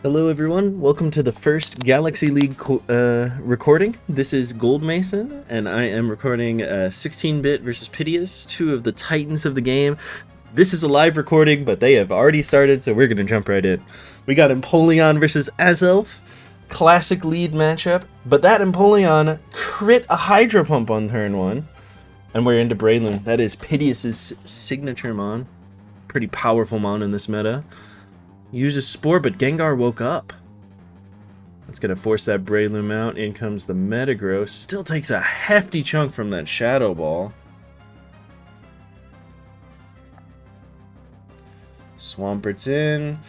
Hello everyone, welcome to the first Galaxy League recording. This is Gold Mason, and I am recording 16-bit versus Pideous, two of the titans of the game. This is a live recording, but they have already started, so we're going to jump right in. We got Empoleon versus Azelf, classic lead matchup, but that Empoleon crit a Hydro Pump on turn 1, and we're into Breloom. That is Pideous' signature mon. Pretty powerful mon in this meta. Uses Spore, but Gengar woke up. That's going to force that Breloom out. In comes the Metagross. Still takes a hefty chunk from that Shadow Ball. Swampert's in.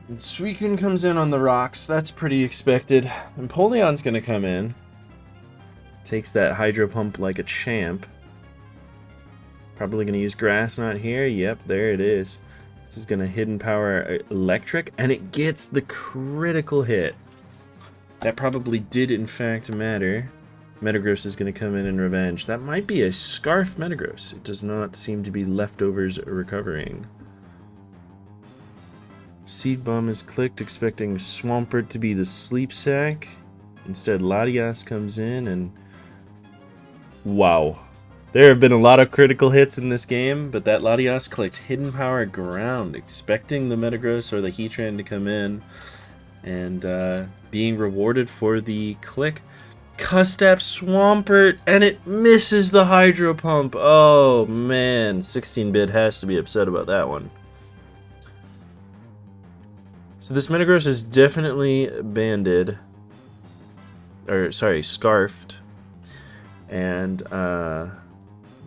And Suicune comes in on the rocks. That's pretty expected. Empoleon's going to come in. Takes that Hydro Pump like a champ. Probably going to use Grass Knot here. Yep, there it is. This is going to Hidden Power Electric, and it gets the critical hit. That probably did, in fact, matter. Metagross is going to come in and revenge. That might be a Scarf Metagross. It does not seem to be leftovers recovering. Seed Bomb is clicked, expecting Swampert to be the Sleep Sack. Instead, Latias comes in, and... wow. There have been a lot of critical hits in this game, but that Latias clicked Hidden Power Ground, expecting the Metagross or the Heatran to come in, and being rewarded for the click. Custap Swampert, and it misses the Hydro Pump. Oh man, 16-bit has to be upset about that one. So this Metagross is definitely banded, or sorry, scarfed, and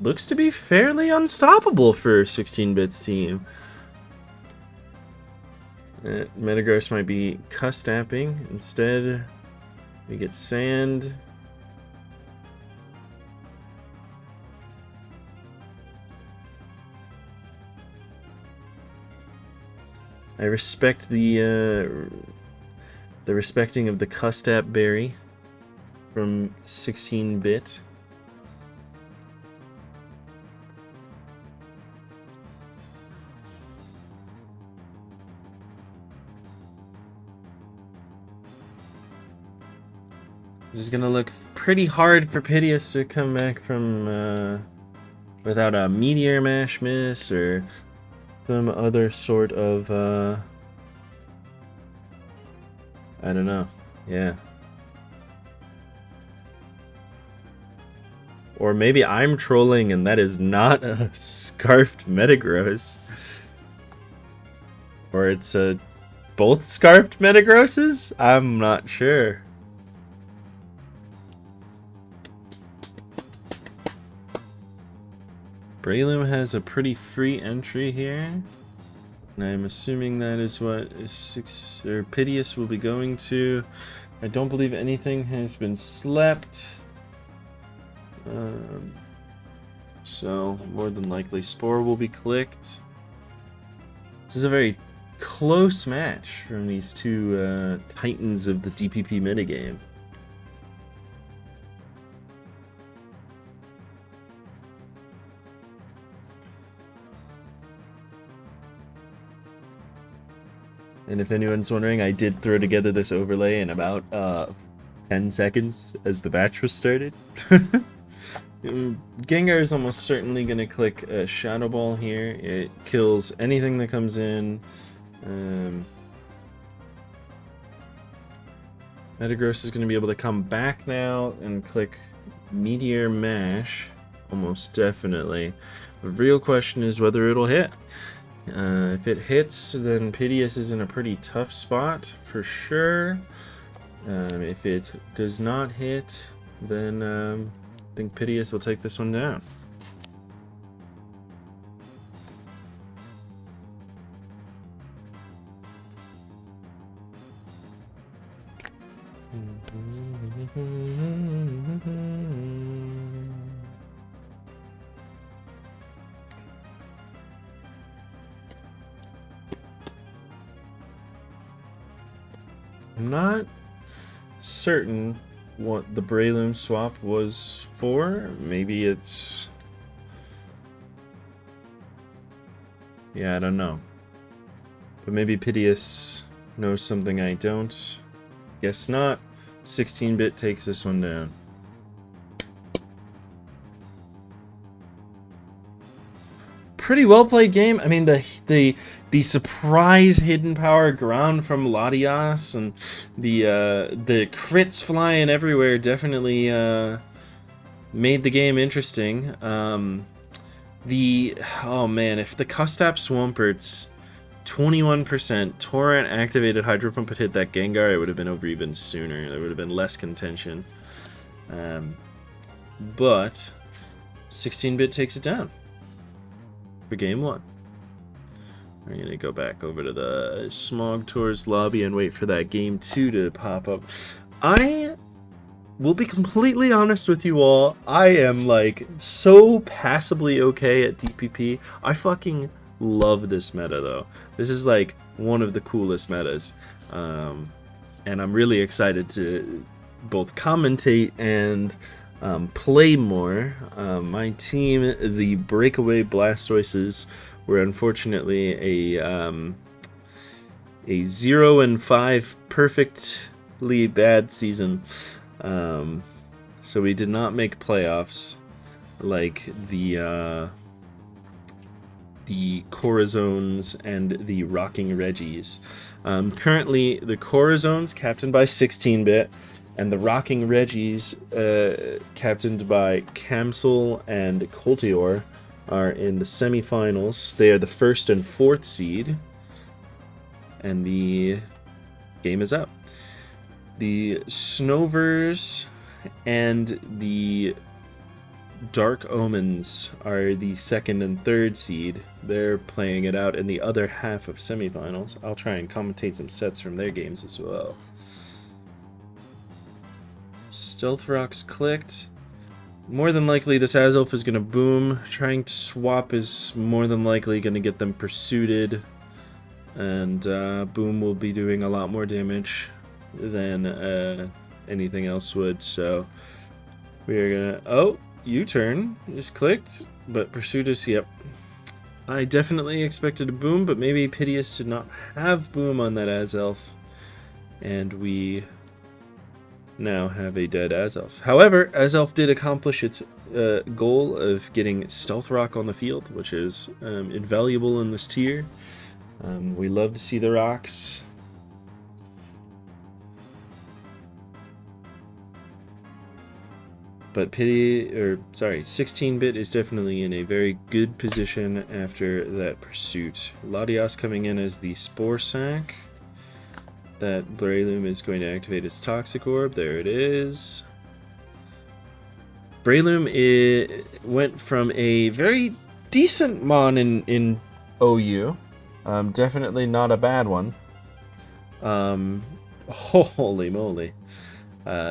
looks to be fairly unstoppable for 16-bit's team. Metagross might be Custapping. Instead, we get Sand. I respect the respecting of the Custap Berry from 16-bit. This is gonna look pretty hard for Pideous to come back from without a Meteor Mash miss or some other sort of I don't know. Yeah. Or maybe I'm trolling and that is not a Scarfed Metagross. Or it's both Scarfed Metagrosses? I'm not sure. Breloom has a pretty free entry here, and I'm assuming that is what Pideous will be going to. I don't believe anything has been slept, so more than likely Spore will be clicked. This is a very close match from these two titans of the DPP metagame. And if anyone's wondering, I did throw together this overlay in about 10 seconds as the batch was started. Gengar is almost certainly going to click a Shadow Ball here. It kills anything that comes in. Metagross is going to be able to come back now and click Meteor Mash. Almost definitely. The real question is whether it'll hit. If it hits, then Pideous is in a pretty tough spot for sure. If it does not hit, then I think Pideous will take this one down. I'm not certain what the Breloom swap was for. Maybe it's... yeah, I don't know. But maybe Pideous knows something I don't. Guess not. 16-bit takes this one down. Pretty well played game. I mean, the surprise hidden power ground from Latias and the crits flying everywhere definitely made the game interesting. Oh man, if the Custap Swamperts 21% Torrent activated Hydro Pump had hit that Gengar, it would have been over even sooner. There would have been less contention. But 16-bit takes it down for game 1. We're going to go back over to the Smog Tours lobby and wait for that game 2 to pop up. I will be completely honest with you all. I am like so passably okay at DPP. I fucking love this meta though. This is like one of the coolest metas. And I'm really excited to both commentate and play more. My team, the Breakaway Blastoises, were unfortunately a 0-5 perfectly bad season. So we did not make playoffs like the Corazones and the Rocking Reggies. Currently, the Corazones, captained by 16-bit, and the Rocking Reggies, captained by Camsel and Colteor, are in the semifinals. They are the 1st and 4th seed, and the game is up. The Snovers and the Dark Omens are the 2nd and 3rd seed. They're playing it out in the other half of semifinals. I'll try and commentate some sets from their games as well. Stealth Rocks clicked. More than likely this Azelf is going to boom. Trying to swap is more than likely going to get them pursued. And boom will be doing a lot more damage than anything else would. So we are going to... Oh! U-turn is clicked, but Pursuit is, yep. I definitely expected a boom, but maybe Pideous did not have boom on that Azelf, and we now have a dead Azelf. However, Azelf did accomplish its goal of getting Stealth Rock on the field, which is invaluable in this tier. We love to see the rocks. But 16-bit is definitely in a very good position after that pursuit. Latias coming in as the Spore Sack. That Breloom is going to activate its Toxic Orb. There it is. Breloom went from a very decent Mon in OU. Definitely not a bad one. Holy moly.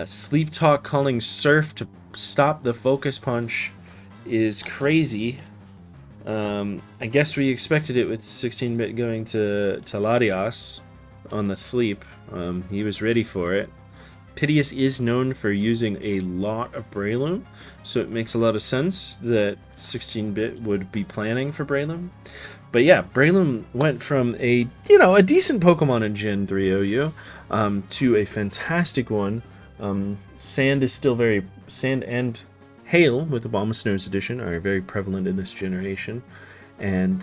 Sleep Talk calling Surf to stop the Focus Punch is crazy. I guess we expected it with 16-bit going to Latias on the sleep. He was ready for it. Pideous is known for using a lot of Breloom, so it makes a lot of sense that 16-bit would be planning for Breloom. But yeah, Breloom went from a decent Pokemon in Gen 3 OU to a fantastic one. Sand and hail with Abomasnows edition are very prevalent in this generation, and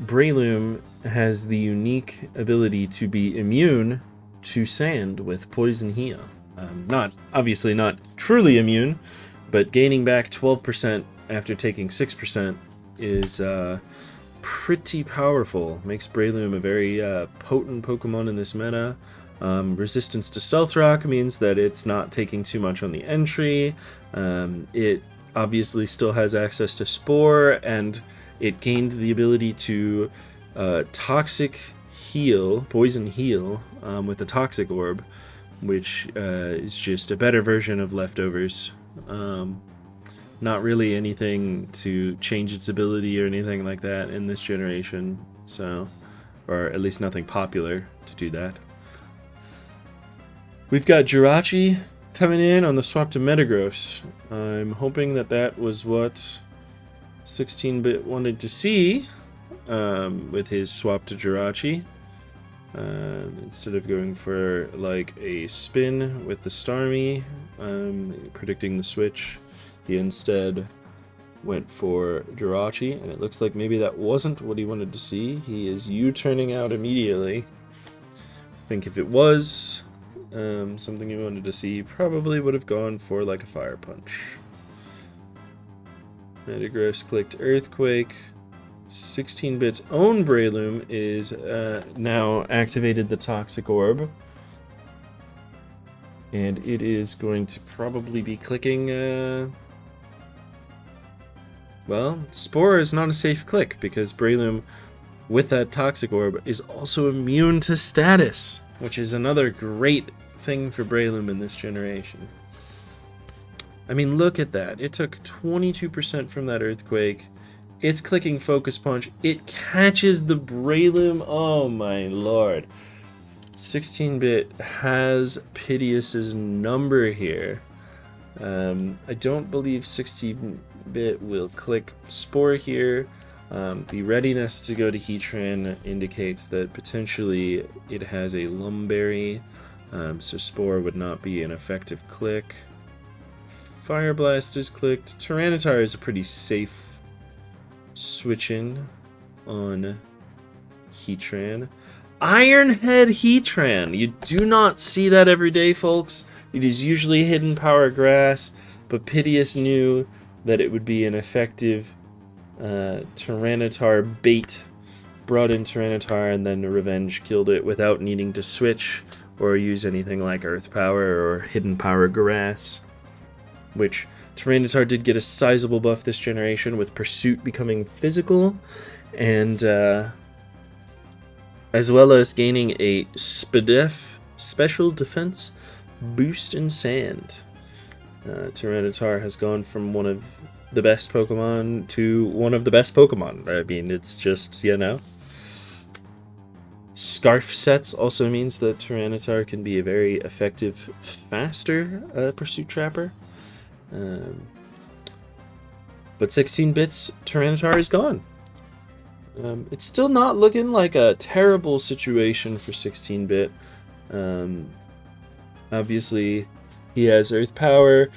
Breloom has the unique ability to be immune to sand with Poison Heal. Obviously not truly immune, but gaining back 12% after taking 6% is pretty powerful. Makes Breloom a very potent Pokemon in this meta. Resistance to Stealth Rock means that it's not taking too much on the entry. It obviously still has access to Spore, and it gained the ability to Toxic Heal, Poison Heal, with the Toxic Orb, which is just a better version of Leftovers. Not really anything to change its ability or anything like that in this generation, so, or at least nothing popular to do that. We've got Jirachi coming in on the swap to Metagross. I'm hoping that was what 16-bit wanted to see. with his swap to Jirachi. Instead of going for like a spin with the Starmie, predicting the switch, he instead went for Jirachi, and it looks like maybe that wasn't what he wanted to see. He is U-turning out immediately. I think if it was something he wanted to see, he probably would have gone for like a Fire Punch. Metagross clicked Earthquake. 16-bit's own Breloom is now activated the Toxic Orb. And it is going to probably be clicking... Well, Spore is not a safe click because Breloom, with that Toxic Orb, is also immune to status, which is another great thing for Breloom in this generation. I mean, look at that. It took 22% from that Earthquake. It's clicking Focus Punch. It catches the Breloom. Oh my lord. 16-bit has Pideous' number here. I don't believe 16-bit will click Spore here. The readiness to go to Heatran indicates that potentially it has a Lumberry, so Spore would not be an effective click. Fire Blast is clicked. Tyranitar is a pretty safe switch-in on Heatran. Iron Head Heatran! You do not see that every day, folks. It is usually Hidden Power Grass, but Pideous knew that it would be an effective Tyranitar bait. Brought in Tyranitar and then Revenge killed it without needing to switch or use anything like Earth Power or Hidden Power Grass. Which Tyranitar did get a sizable buff this generation with Pursuit becoming physical, and as well as gaining a SPDEF special defense boost in Sand. Tyranitar has gone from one of the best Pokemon to one of the best Pokemon. I mean, it's just, you know. Scarf sets also means that Tyranitar can be a very effective, faster Pursuit Trapper. But 16 bits, Tyranitar is gone. It's still not looking like a terrible situation for 16-bit. Obviously, he has Earth Power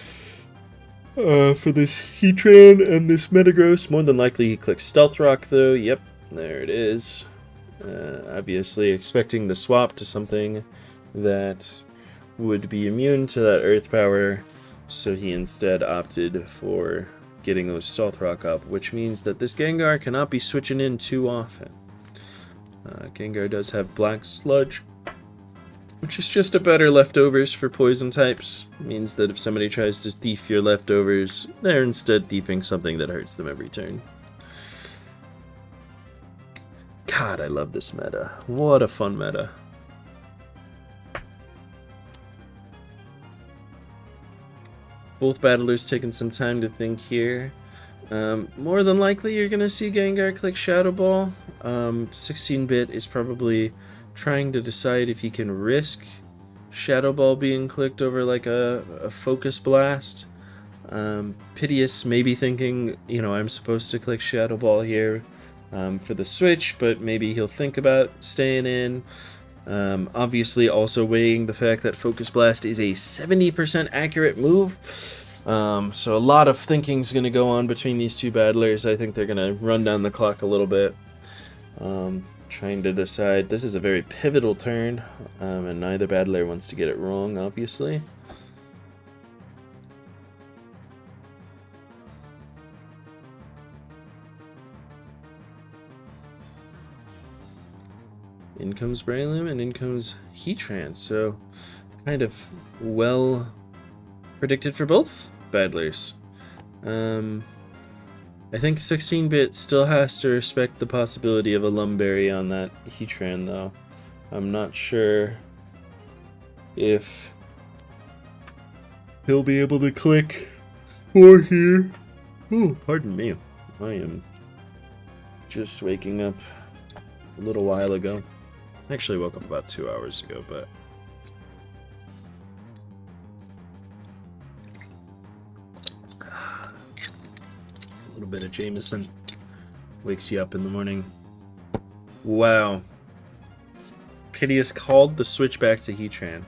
for this Heatran and this Metagross. More than likely he clicks Stealth Rock, though. Yep, there it is. Obviously expecting the swap to something that would be immune to that Earth Power, so he instead opted for getting those Stealth Rock up, which means that this Gengar cannot be switching in too often. Gengar does have Black Sludge, which is just a better leftovers for poison types. It means that if somebody tries to thief your leftovers, they're instead thieving something that hurts them every turn. God, I love this meta. What a fun meta. Both battlers taking some time to think here. More than likely, you're going to see Gengar click Shadow Ball. 16-bit is probably trying to decide if he can risk Shadow Ball being clicked over like a Focus Blast. Pideous may be thinking, you know, I'm supposed to click Shadow Ball here for the switch, but maybe he'll think about staying in. Obviously also weighing the fact that Focus Blast is a 70% accurate move. So a lot of thinking's going to go on between these two battlers. I think they're going to run down the clock a little bit. Trying to decide. This is a very pivotal turn, and neither battler wants to get it wrong, obviously. In comes Breloom, and in comes Heatran, so kind of well predicted for both battlers. I think 16-bit still has to respect the possibility of a Lumberry on that Heatran, though. I'm not sure if he'll be able to click for here. Ooh, pardon me. I am just waking up a little while ago. I actually woke up about 2 hours ago, but a little bit of Jameson wakes you up in the morning. Wow. Pideous called the switch back to Heatran.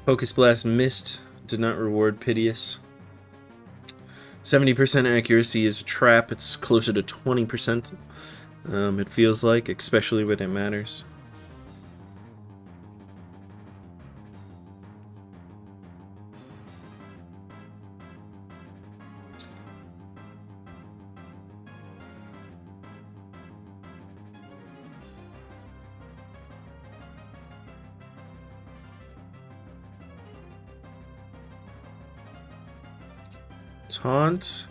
Focus Blast missed, did not reward Pideous. 70% accuracy is a trap. It's closer to 20%. It feels like, especially when it matters. Taunt.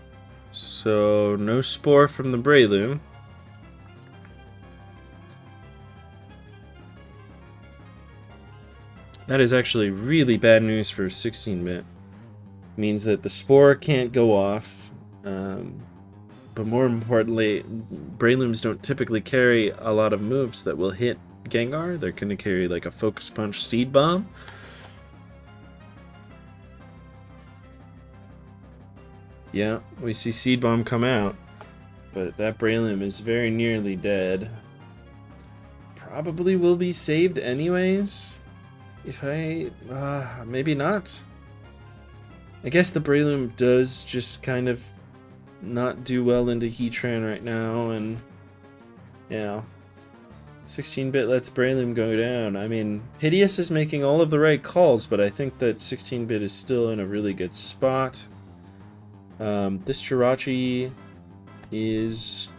So no Spore from the Breloom. That is actually really bad news for 16-bit. Means that the Spore can't go off. But more importantly, Brelooms don't typically carry a lot of moves that will hit Gengar. They're going to carry like a Focus Punch, Seed Bomb. Yeah, we see Seed Bomb come out, but that Breloom is very nearly dead. Probably will be saved anyways. If I... maybe not. I guess the Breloom does just kind of not do well into Heatran right now, and... yeah. 16-bit lets Breloom go down. I mean, Pideous is making all of the right calls, but I think that 16-bit is still in a really good spot. This Jirachi is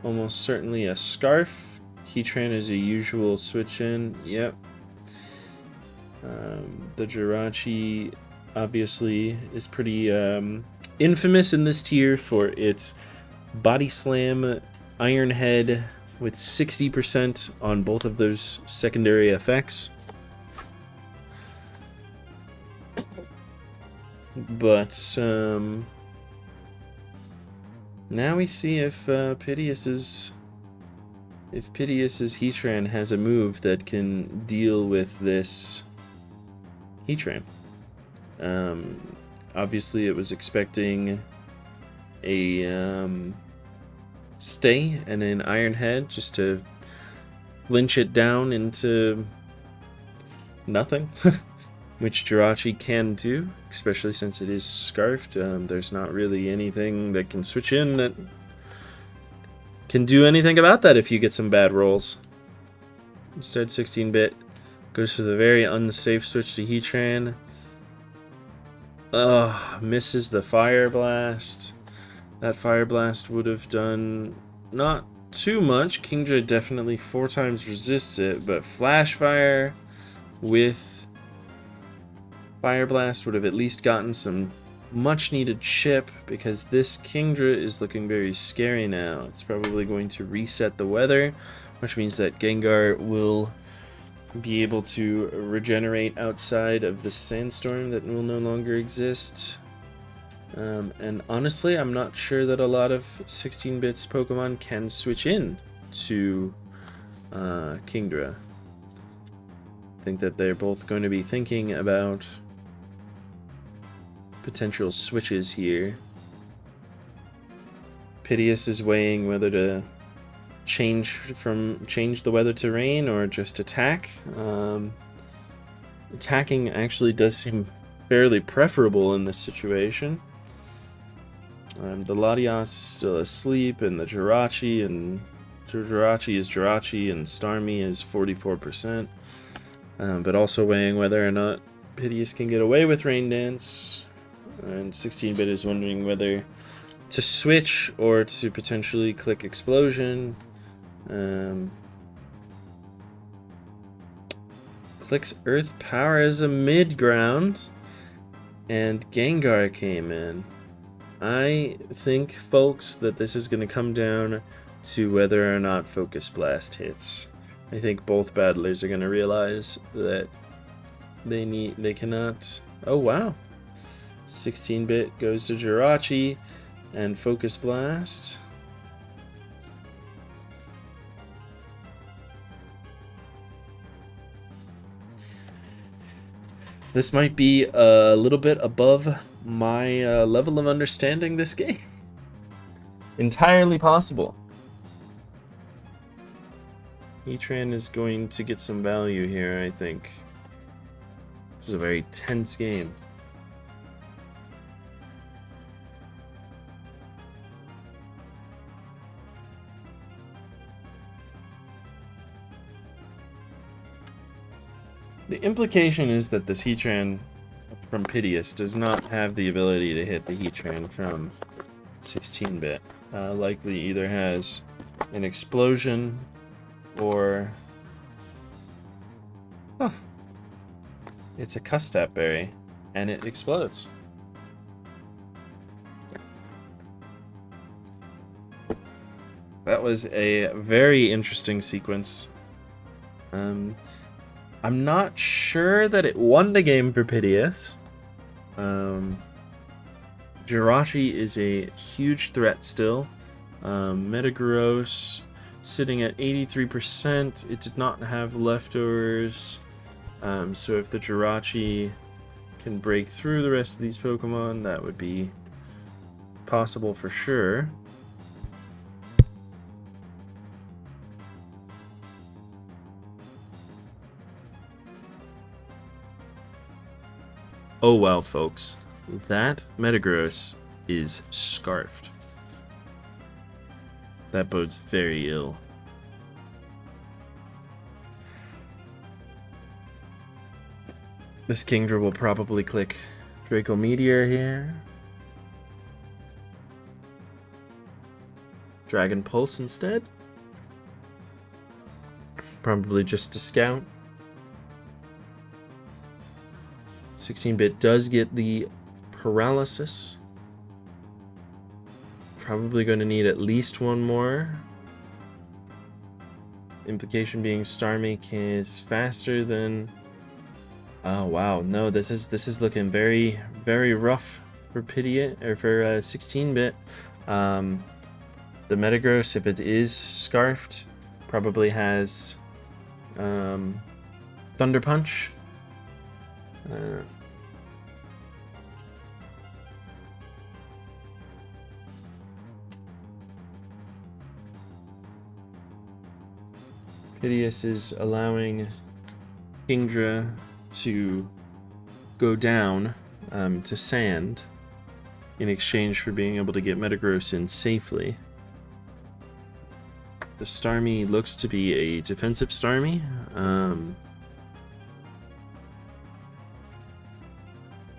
almost certainly a Scarf. Heatran is a usual switch in. Yep. The Jirachi obviously is pretty infamous in this tier for its Body Slam Iron Head with 60% on both of those secondary effects. But now we see if Pideous's Heatran has a move that can deal with this Heatran. Obviously, it was expecting a Stay and an Iron Head just to lynch it down into nothing, which Jirachi can do, especially since it is Scarfed. There's not really anything that can switch in that can do anything about that if you get some bad rolls. Instead, 16-bit goes for the very unsafe switch to Heatran. Misses the Fire Blast. That Fire Blast would have done not too much. Kingdra definitely 4 times resists it, but Flash Fire with Fire Blast would have at least gotten some much needed chip, because this Kingdra is looking very scary now. It's probably going to reset the weather, which means that Gengar will be able to regenerate outside of the sandstorm that will no longer exist. And honestly, I'm not sure that a lot of 16-bits Pokemon can switch in to Kingdra. I think that they're both going to be thinking about potential switches here. Pideous is weighing whether to change the weather to rain or just attack. Attacking actually does seem fairly preferable in this situation. The Latias is still asleep, and the Jirachi is Jirachi, and Starmie is 44%. But also weighing whether or not Pideous can get away with Rain Dance. And 16-bit is wondering whether to switch or to potentially click Explosion. Clicks Earth Power as a mid-ground, and Gengar came in. I think, folks, that this is going to come down to whether or not Focus Blast hits. I think both battlers are going to realize that they cannot... Oh, wow. 16-bit goes to Jirachi and Focus Blast. This might be a little bit above my level of understanding this game. Entirely possible. Heatran is going to get some value here, I think. This is a very tense game. The implication is that this Heatran from Pideous does not have the ability to hit the Heatran from 16-bit. Likely either has an explosion or... Huh. It's a Custap Berry, and it explodes. That was a very interesting sequence. I'm not sure that it won the game for Pideous. Jirachi is a huge threat still. Metagross sitting at 83%. It did not have leftovers. So if the Jirachi can break through the rest of these Pokemon, that would be possible for sure. Oh well, folks. That Metagross is scarfed. That bodes very ill. This Kingdra will probably click Draco Meteor here. Dragon Pulse instead. Probably just to scout. 16-bit does get the paralysis. Probably going to need at least one more. Implication being Starmie is faster than... Oh wow, no, this is looking very, very rough for Pideous, or for 16-bit. The Metagross, if it is scarfed, probably has Thunder Punch. Pideous is allowing Kingdra to go down to sand in exchange for being able to get Metagross in safely. The Starmie looks to be a defensive Starmie.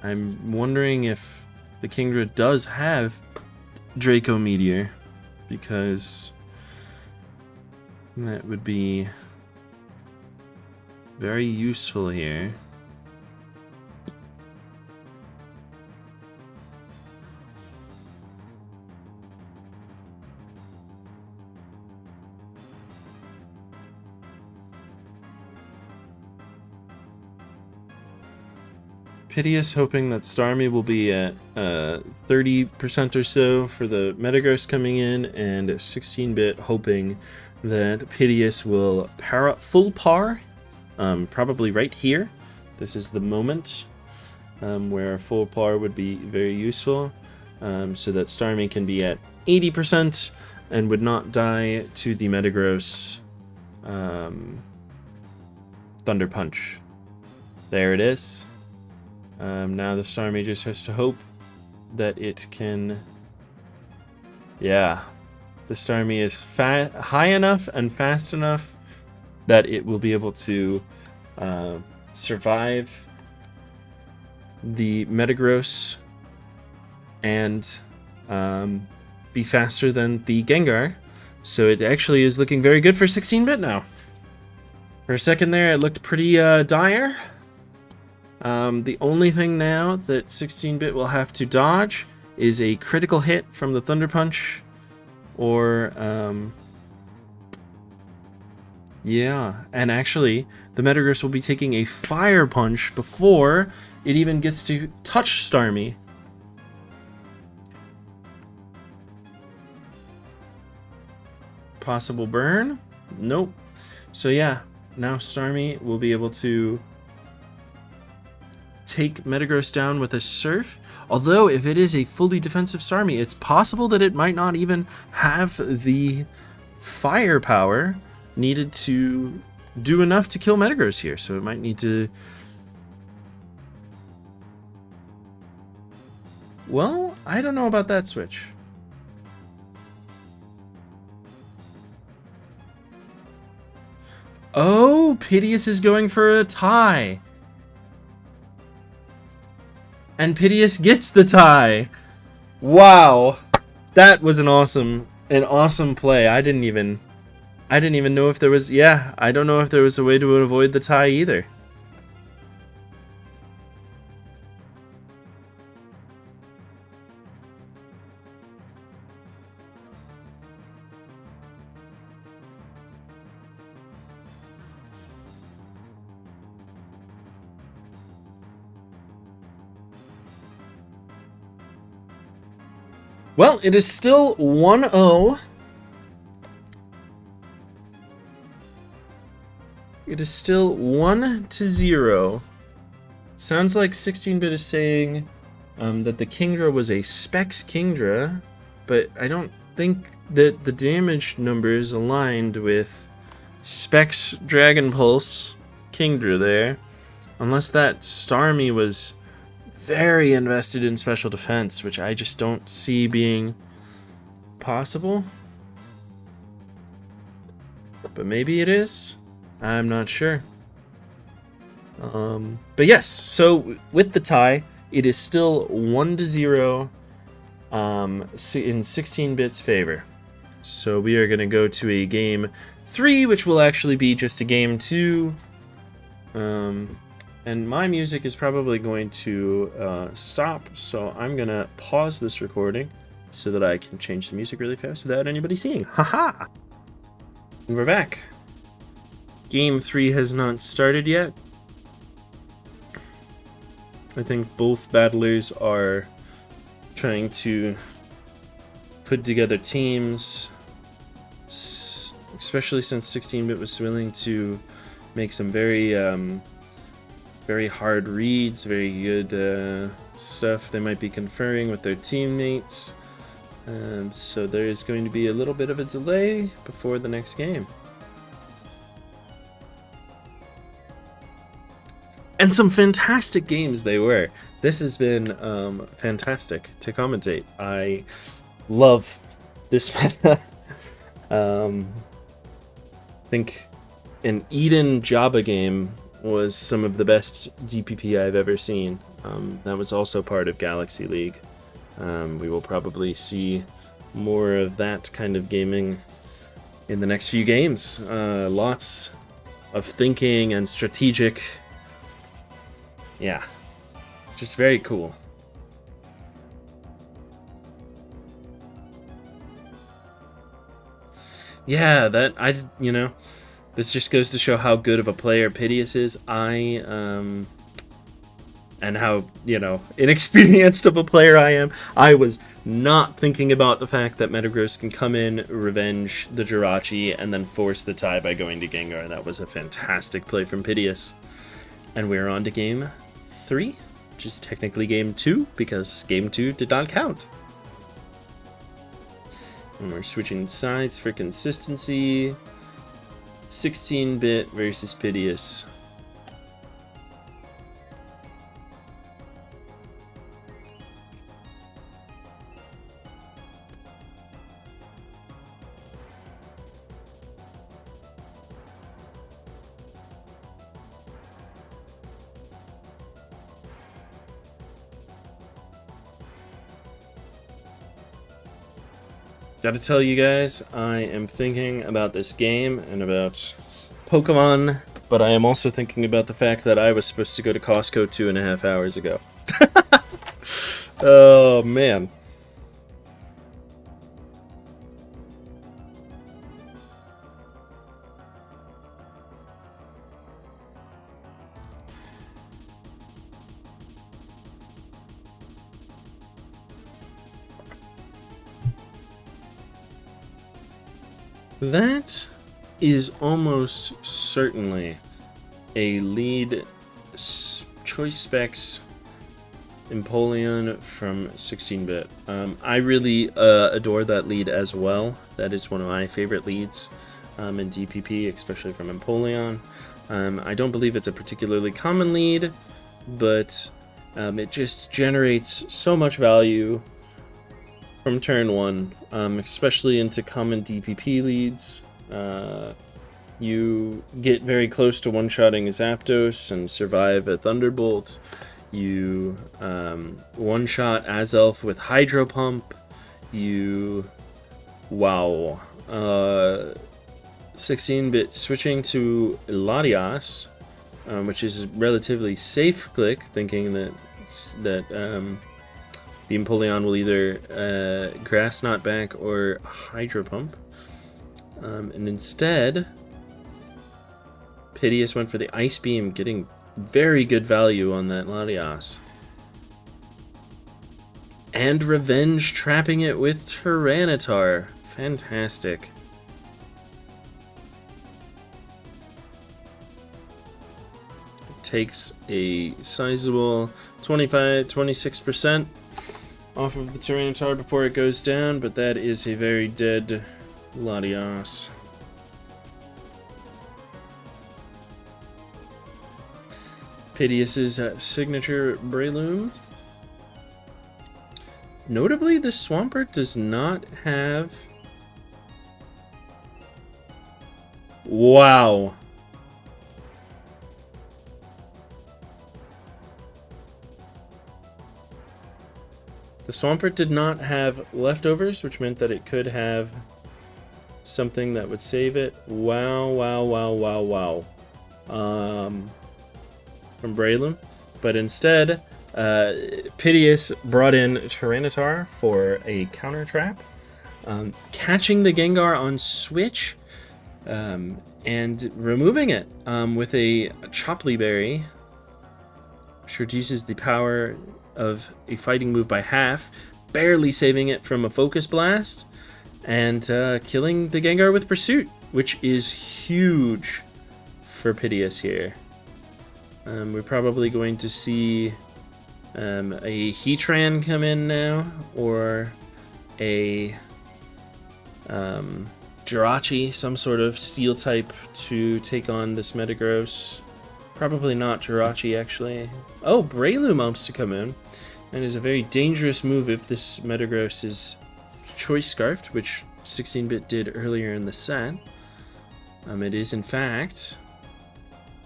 I'm wondering if the Kingdra does have Draco Meteor, because that would be very useful here. Pideous hoping that Starmie will be at 30% or so for the Metagross coming in, and 16-bit hoping that Pideous will power up full par, probably right here. This is the moment where full par would be very useful, so that Starmie can be at 80% and would not die to the Metagross Thunder Punch. There it is. Now the Starmie just has to hope that it can... Yeah. The Starmie is high enough and fast enough that it will be able to survive the Metagross and be faster than the Gengar. So it actually is looking very good for 16-bit now. For a second there, it looked pretty dire. The only thing now that 16-bit will have to dodge is a critical hit from the Thunder Punch, or yeah, and actually the Metagross will be taking a Fire Punch before it even gets to touch Starmie. Possible burn? Nope. So yeah, now Starmie will be able to take Metagross down with a Surf. Although, if it is a fully defensive Starmie, it's possible that it might not even have the firepower needed to do enough to kill Metagross here. So it might need to... Well, I don't know about that switch. Oh, Pideous is going for a tie. And Pideous gets the tie. Wow. That was an awesome play. I didn't even know if there was, yeah, I don't know if there was a way to avoid the tie either. Well, it is still 1-0. It is still 1-0. Sounds like 16-bit is saying that the Kingdra was a Specs Kingdra, but I don't think that the damage numbers aligned with Specs Dragon Pulse Kingdra there, unless that Starmie was very invested in special defense, which I just don't see being possible. But maybe it is. I'm not sure. But yes, so with the tie, it is still 1-0 in 16-bit's favor. So we are going to go to a game 3, which will actually be just a game 2. And my music is probably going to stop, so I'm going to pause this recording so that I can change the music really fast without anybody seeing. Haha! And we're back. Game 3 has not started yet. I think both battlers are trying to put together teams, especially since 16-bit was willing to make some very hard reads, very good stuff they might be conferring with their teammates. So there is going to be a little bit of a delay before the next game. And some fantastic games they were. This has been fantastic to commentate. I love this meta. I think an Eden Jabba game was some of the best DPP I've ever seen. That was also part of Galaxy League. We will probably see more of that kind of gaming in the next few games. Lots of thinking and strategic. Yeah, just very cool. Yeah, this just goes to show how good of a player Pideous is. And how, inexperienced of a player I am. I was not thinking about the fact that Metagross can come in, revenge the Jirachi, and then force the tie by going to Gengar. That was a fantastic play from Pideous. And we're on to game 3, which is technically game 2, because game 2 did not count. And we're switching sides for consistency. 16-bit versus Pideous. Gotta tell you guys, I am thinking about this game and about Pokemon, but I am also thinking about the fact that I was supposed to go to Costco 2.5 hours ago. Oh, man. That is almost certainly a lead choice specs Empoleon from 16-bit. I really adore that lead as well. That is one of my favorite leads in DPP, especially from Empoleon. I don't believe it's a particularly common lead, but it just generates so much value from turn 1, especially into common DPP leads. You get very close to one-shotting a Zapdos and survive a Thunderbolt. You one-shot Azelf with Hydro Pump. You... Wow. 16-bit switching to Latias, which is relatively safe click, thinking that the Empoleon will either Grass Knot back or Hydro Pump. And instead, Pideous went for the Ice Beam, getting very good value on that Latias. And Revenge trapping it with Tyranitar. Fantastic. It takes a sizable 26% off of the Tyranitar before it goes down, but that is a very dead Latias. Pideous's signature Breloom. Notably, the Swampert does not have... Wow. The Swampert did not have leftovers, which meant that it could have something that would save it. Wow, wow, wow, wow, wow. From Breloom. But instead, Pideous brought in Tyranitar for a counter trap, catching the Gengar on switch, and removing it with a Chopley Berry, which reduces the power of a fighting move by half, barely saving it from a Focus Blast, and killing the Gengar with Pursuit, which is huge for Pideous here. We're probably going to see a Heatran come in now, or a Jirachi, some sort of Steel type to take on this Metagross. Probably not Jirachi, actually. Oh, Breloom opts to come in. That is a very dangerous move if this Metagross is Choice Scarfed, which 16-bit did earlier in the set. It is, in fact...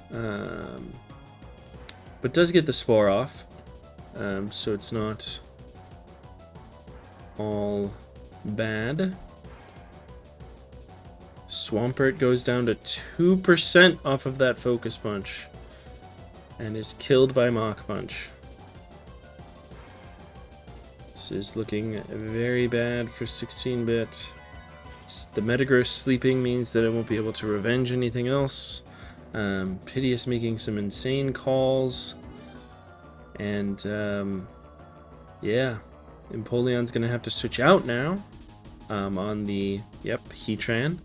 but does get the Spore off, so it's not all bad. Swampert goes down to 2% off of that Focus Punch and is killed by Mach Punch. This is looking very bad for 16-bit. The Metagross sleeping means that it won't be able to revenge anything else. Pideous making some insane calls, and yeah, Empoleon's gonna have to switch out now on the Heatran.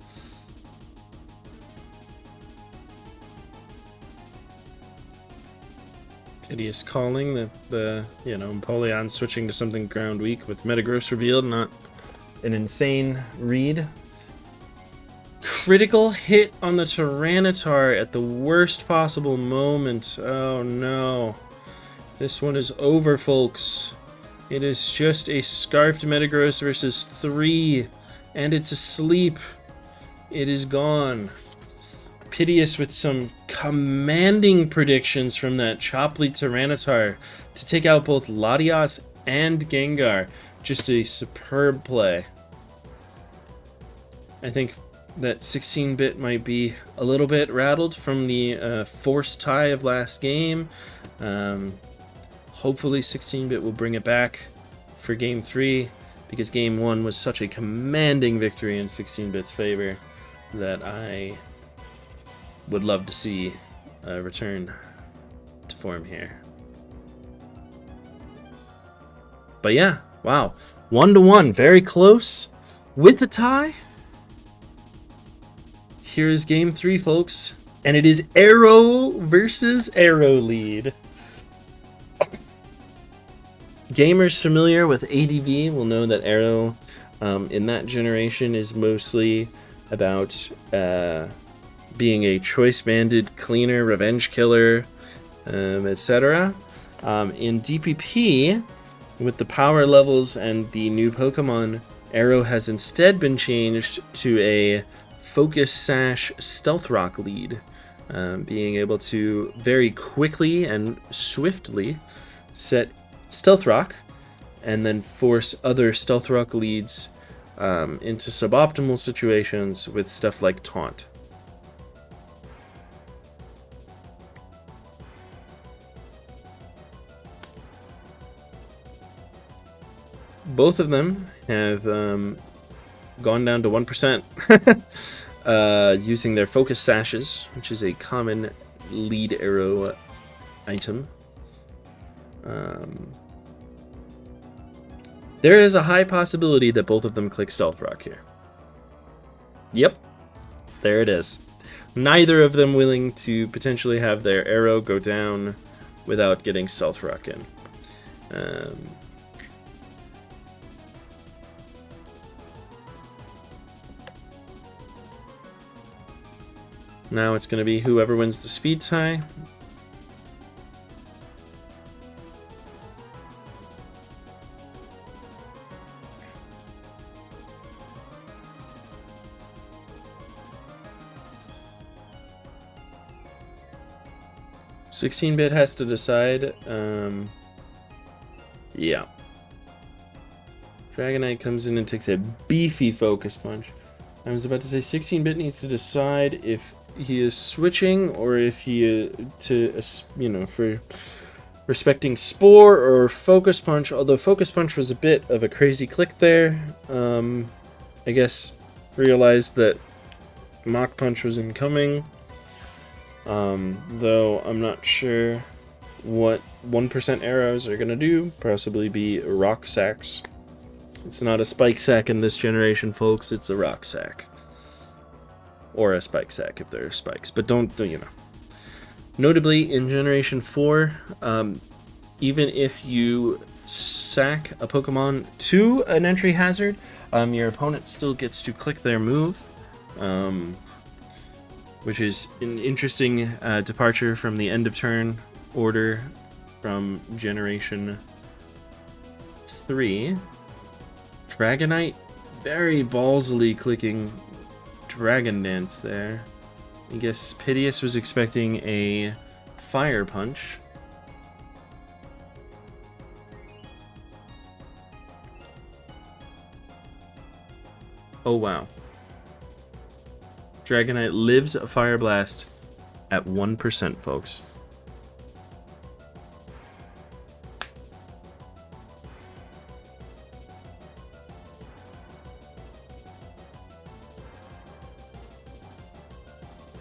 Pideous calling the Empoleon switching to something ground weak with Metagross revealed, not an insane read. Critical hit on the Tyranitar at the worst possible moment. Oh no. This one is over, folks. It is just a Scarfed Metagross versus 3, and it's asleep. It is gone. Pideous with some commanding predictions from that Chopley Tyranitar to take out both Latias and Gengar. Just a superb play. I think that 16-bit might be a little bit rattled from the forced tie of last game. Hopefully 16-bit will bring it back for Game 3, because Game 1 was such a commanding victory in 16-bit's favor that I would love to see a return to form here. But yeah, wow. 1-1, very close with the tie. Here is Game 3, folks, and it is Arrow versus Arrow lead. Gamers familiar with ADV will know that Arrow in that generation is mostly about being a choice-banded cleaner, revenge killer, etc. In DPP, with the power levels and the new Pokemon, Arrow has instead been changed to a Focus Sash Stealth Rock lead, being able to very quickly and swiftly set Stealth Rock and then force other Stealth Rock leads into suboptimal situations with stuff like Taunt. Both of them have gone down to 1% using their Focus Sashes, which is a common lead arrow item. There is a high possibility that both of them click Stealth Rock here. Yep, there it is. Neither of them willing to potentially have their arrow go down without getting Stealth Rock in. Now it's going to be whoever wins the speed tie. (16-bit) has to decide. Yeah. Dragonite comes in and takes a beefy Focus Punch. I was about to say 16-bit needs to decide if he is switching or if he for respecting Spore or Focus Punch. Although Focus Punch was a bit of a crazy click there. I guess realized that Mach Punch was incoming. Though I'm not sure what 1% arrows are gonna do. Possibly be Rock Sacks. It's not a Spike Sack in this generation, folks. It's a Rock Sack. Or a Spike Sack if there are spikes. But don't you know. Notably, in Generation 4, even if you sack a Pokemon to an entry hazard, your opponent still gets to click their move. Which is an interesting departure from the end of turn order from Generation 3. Dragonite, very ballsily clicking Dragon Dance there. I guess Pideous was expecting a Fire Punch. Oh wow. Dragonite lives a Fire Blast at 1%, folks.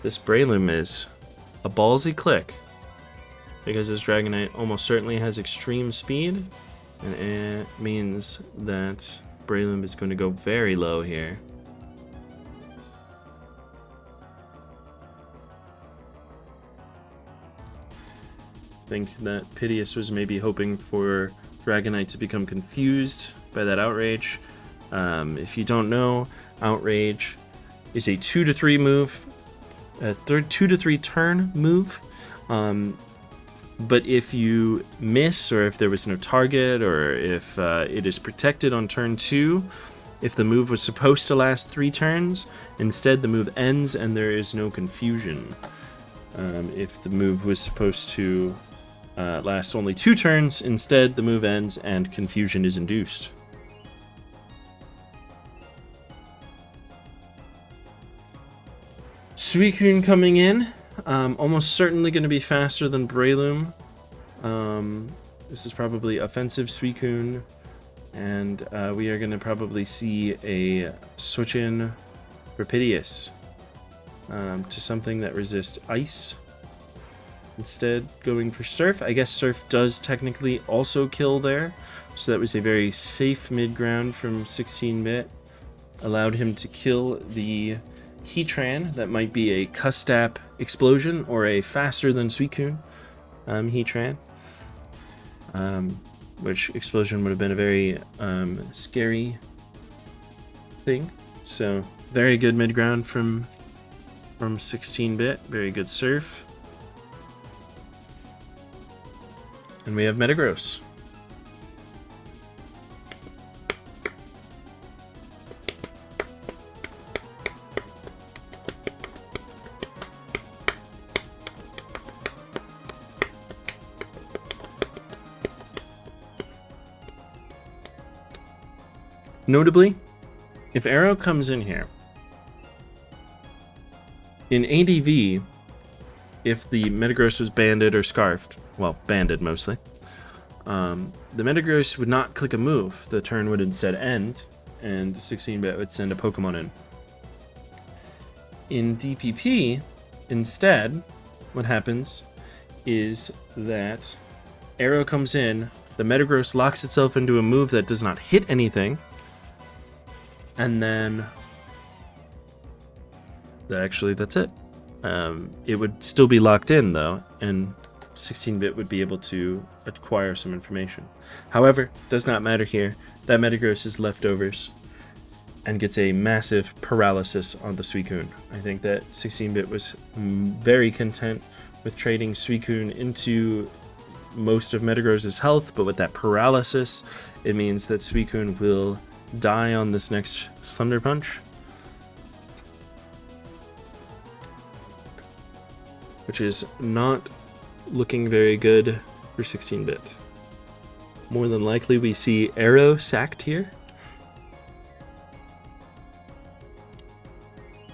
This Breloom is a ballsy click because this Dragonite almost certainly has extreme speed, and it means that Breloom is going to go very low here. I think that Pideous was maybe hoping for Dragonite to become confused by that Outrage. If you don't know, Outrage is a 2 to 3 move, a 2 to 3 turn move. But if you miss, or if there was no target, or if it is protected on turn 2, if the move was supposed to last 3 turns, instead the move ends and there is no confusion. If the move was supposed to last only 2 turns, instead the move ends and confusion is induced. Suicune coming in, almost certainly going to be faster than Breloom. This is probably offensive Suicune, and we are going to probably see a switch in for Pideous to something that resists Ice. Instead, going for Surf. I guess Surf does technically also kill there, so that was a very safe mid-ground from 16-bit. Allowed him to kill the Heatran. That might be a Custap Explosion or a faster than Suicune Heatran. which Explosion would have been a very scary thing. So very good mid ground from 16-bit. Very good surf. And we have Metagross. Notably, if Arrow comes in here, in ADV, if the Metagross was banded or scarfed, well, banded mostly, the Metagross would not click a move. The turn would instead end, and 16-bit would send a Pokemon in. In DPP, instead, what happens is that Arrow comes in, the Metagross locks itself into a move that does not hit anything, and then actually that's it. It would still be locked in though, and 16-bit would be able to acquire some information. However, does not matter here. That Metagross is leftovers and gets a massive paralysis on the Suicune. I think that 16-bit was very content with trading Suicune into most of Metagross's health, but with that paralysis, it means that Suicune will die on this next Thunder Punch, which is not looking very good for 16-bit. More than likely we see Arrow sacked here.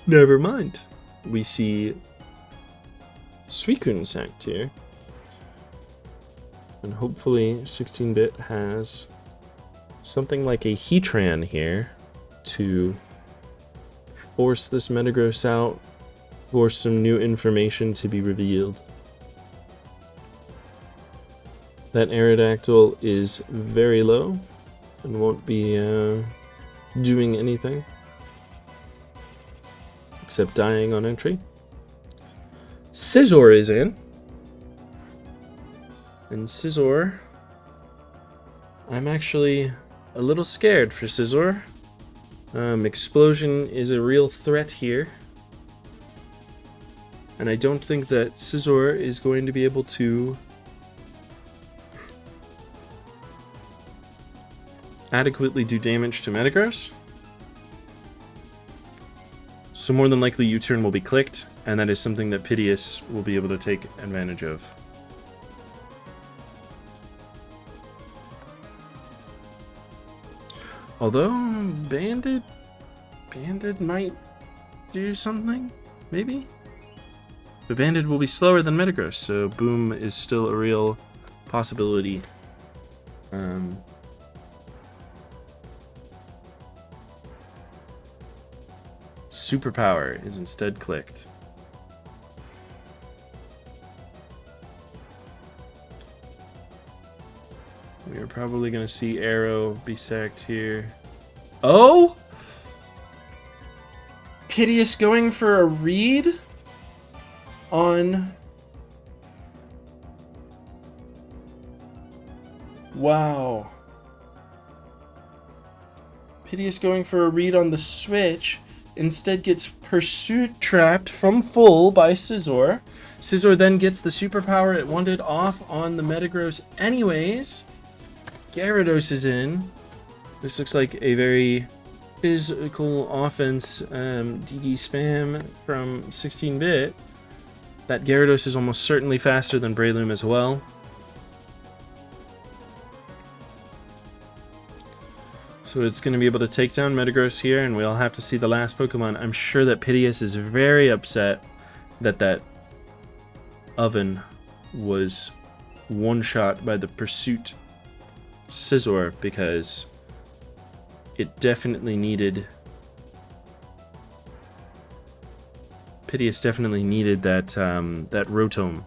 Never mind. We see Suicune sacked here. And hopefully 16-bit has something like a Heatran here to force this Metagross out, force some new information to be revealed. That Aerodactyl is very low and won't be doing anything except dying on entry. Scizor is in. And Scizor, I'm actually a little scared for Scizor. Explosion is a real threat here. And I don't think that Scizor is going to be able to adequately do damage to Metagross. So more than likely U-turn will be clicked, and that is something that Pideous will be able to take advantage of. Although Banded might do something, maybe? But Banded will be slower than Metagross, so Boom is still a real possibility. Superpower is instead clicked. We are probably going to see Arrow be sacked here. Oh! Pideous going for a read on... Wow. Pideous going for a read on the switch. Instead gets Pursuit trapped from full by Scizor. Scizor then gets the superpower it wanted off on the Metagross anyways. Gyarados is in. This looks like a very physical offense DD spam from 16-bit. That Gyarados is almost certainly faster than Breloom as well. So it's going to be able to take down Metagross here, and we'll have to see the last Pokemon. I'm sure that Pideous is very upset that that oven was one-shot by the Pursuit Scizor, because it definitely needed... Pideous definitely needed that that Rotom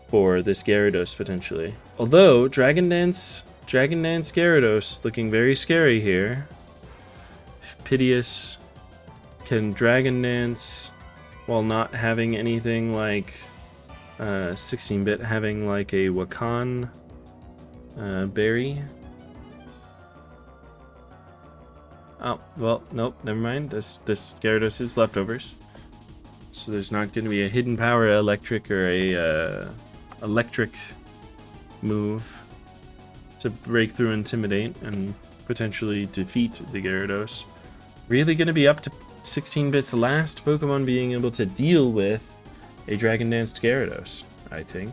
for this Gyarados, potentially. Although, Dragon Dance Gyarados looking very scary here. If Pideous can Dragon Dance while not having anything like 16-bit having like a Wakan berry. Oh, well, nope, never mind. This Gyarados is leftovers. So there's not going to be a hidden power electric or a electric move to break through Intimidate and potentially defeat the Gyarados. Really going to be up to 16-bit's last Pokemon being able to deal with a Dragon Danced Gyarados, I think.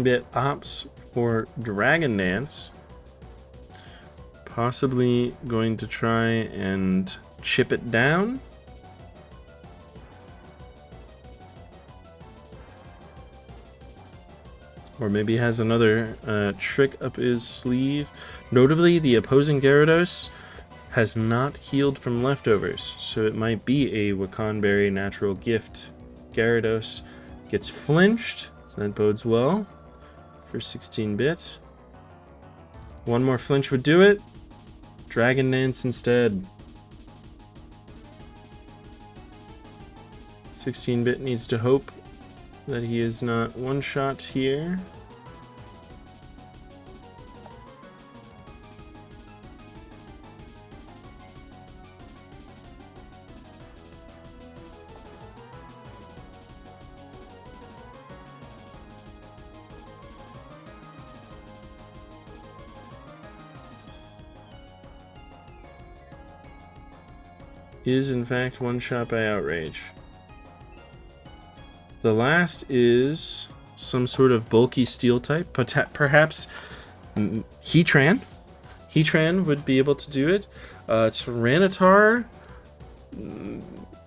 Bit opts for Dragon Dance, possibly going to try and chip it down. Or maybe has another trick up his sleeve. Notably, the opposing Gyarados has not healed from leftovers, so it might be a Wakanberry Natural Gift. Gyarados gets flinched. That bodes well for 16-bit. One more flinch would do it. Dragon Dance instead. 16-bit needs to hope that he is not one-shot here. Is in fact one shot by Outrage. The last is some sort of bulky steel type, perhaps Heatran. Heatran would be able to do it. Tyranitar,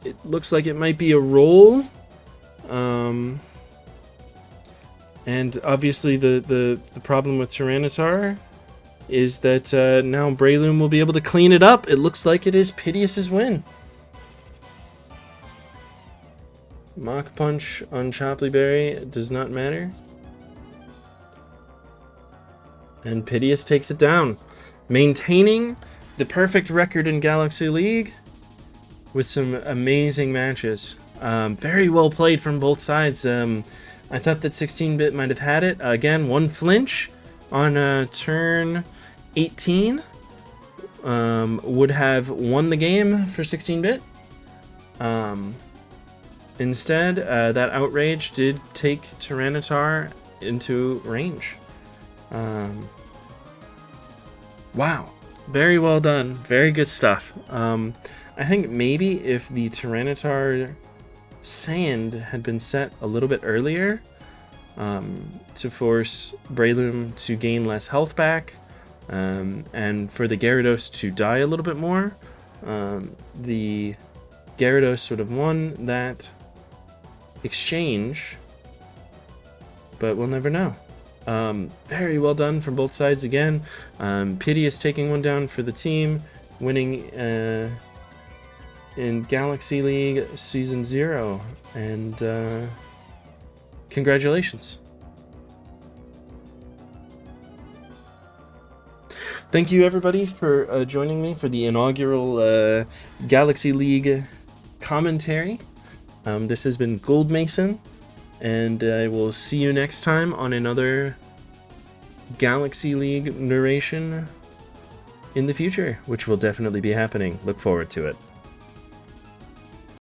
it looks like it might be a roll. And obviously the problem with Tyranitar is that now Breloom will be able to clean it up. It looks like it is Pideous' win. Mach Punch on Chopleyberry does not matter. And Pideous takes it down, maintaining the perfect record in Galaxy League with some amazing matches. Very well played from both sides. I thought that 16-bit might have had it. Again, one flinch on turn 18 would have won the game for 16-bit. Instead, that Outrage did take Tyranitar into range. Wow, very well done. Very good stuff. I think maybe if the Tyranitar Sand had been set a little bit earlier to force Breloom to gain less health back, and for the Gyarados to die a little bit more, the Gyarados sort of won that exchange, but we'll never know. Very well done from both sides again. Pideous taking one down for the team, winning in Galaxy League Season 0, and congratulations. Thank you everybody for joining me for the inaugural Galaxy League commentary. This has been Gold Mason, and I will see you next time on another Galaxy League narration in the future, which will definitely be happening. Look forward to it.